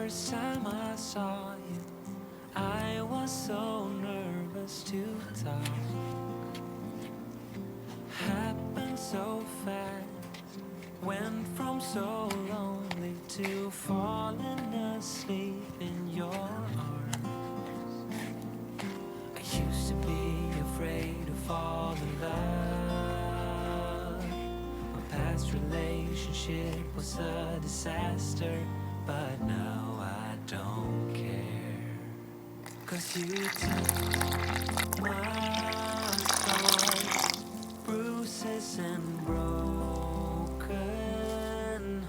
first time I saw you, I was so nervous to talk. Happened so fast, went from so lonely to falling asleep in your arms. I used to be afraid to fall in love. My past relationship was a disaster, but now I don't care. 'Cause you took my scars, bruises and broken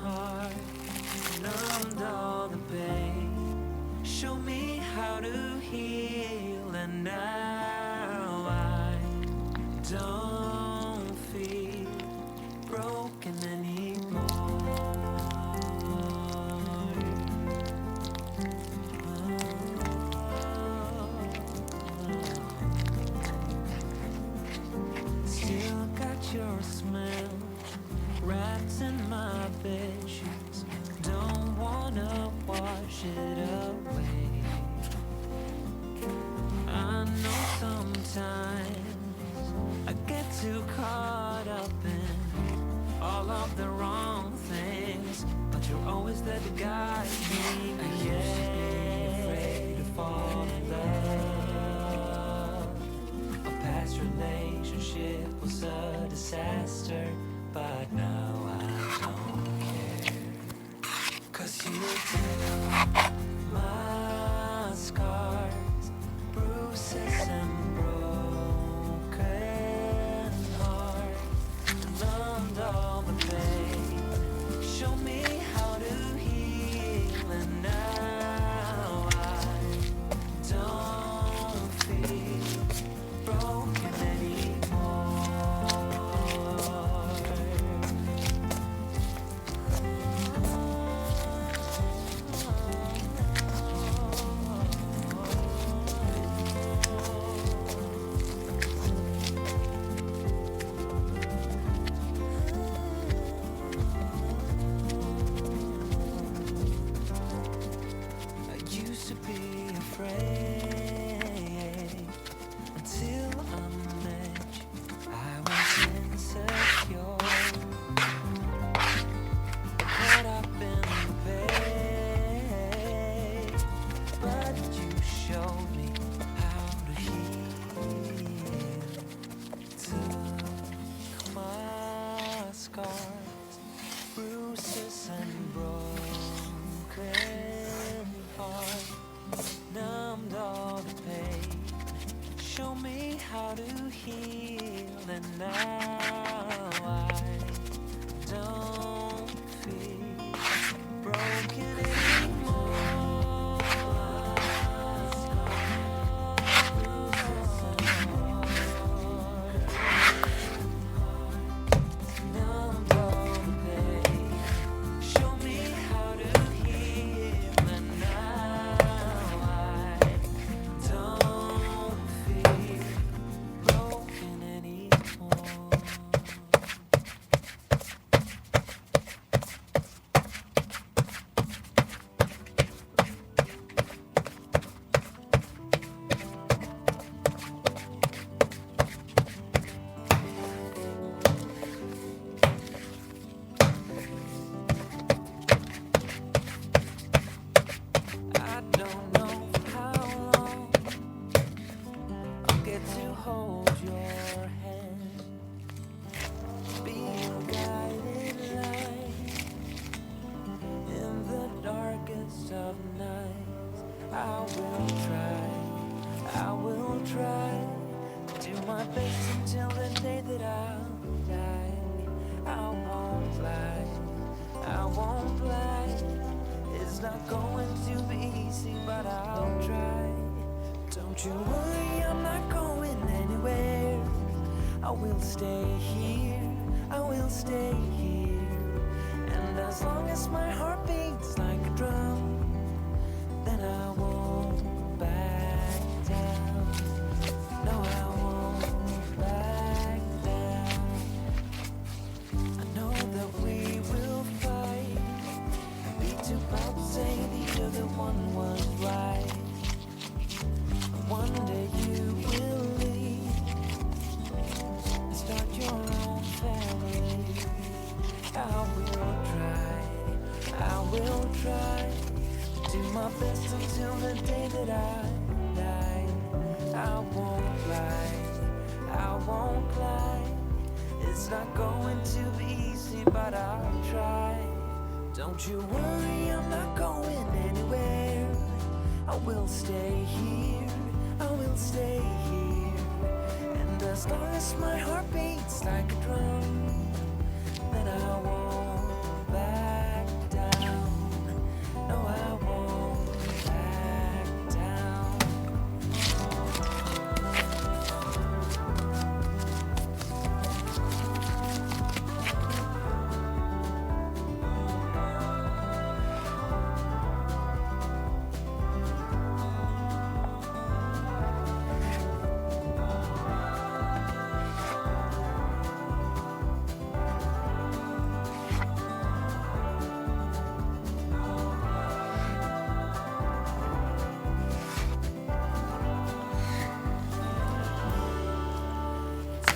heart, numbed all the pain, show me how to heal, and now I don't feel broken anymore. Still got your smell wrapped in my bedsheets, don't wanna wash it away. I know sometimes I get too caught up in all of the wrong things, but you're always there to guide me. I used to be afraid to fall in love. A past relationship was a disaster, but now I don't care. 'Cause you took my scars, bruises and broken heart, numbed all the pain, show me how to heal, and now I don't feel broken anymore. I used to be afraid until I met you. I was insecure, caught up in the bed, but you showed me how to heal. Took my scars, bruises and broken heart, numbed all the pain, show me how to heal, and now I don't feel broken anymore. Numbed all the pain, show me how to heal, and now I don't feel broken anymore. I don't know how long I'll get to hold your hand, be your guiding light in the darkest of nights. I will try to do my best until the day that I'll die. I won't lie, it's not going to be easy, but I'll try. Don't you worry, I'm not going anywhere. I will stay here, I will stay here. And as long as my heart beats like a drum, then I won't back down. No, I won't back down. I know that we will fight, be too proud to say the other my best until the day that I die. I won't lie, I won't lie. It's not going to be easy, but I'll try. Don't you worry, I'm not going anywhere. I will stay here, I will stay here. And as long as my heart beats like a drum, then I won't back down. No, I won't back down.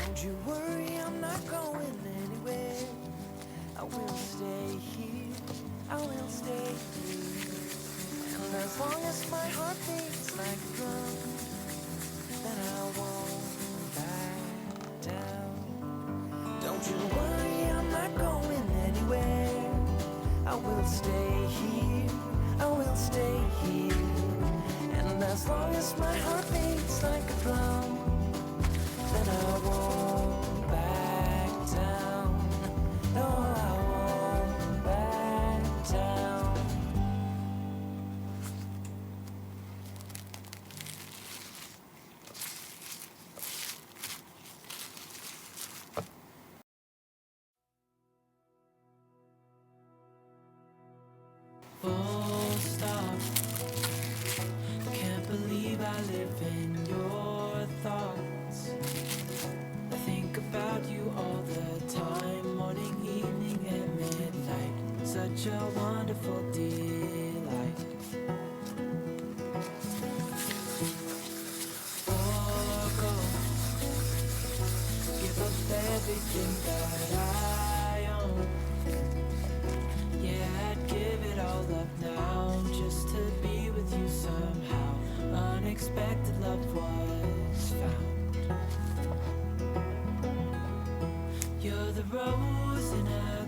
Don't you worry, I'm not going anywhere. I will stay here, I will stay here. And as long as my heart beats like a drum, then I won't back down. Don't you worry, I'm not going anywhere. I will stay here, I will stay here. And as long as my heart beats like a drum, then I won't back down. No, I won't back down. Full stop. Can't believe I live in your thoughts. I think about you all the time, morning, evening, and midnight. Such a wonderful delight. Forgo, give up everything that I own. Yeah, I'd give it all up now just to be with you somehow. Unexpected love was found. You're the rose in a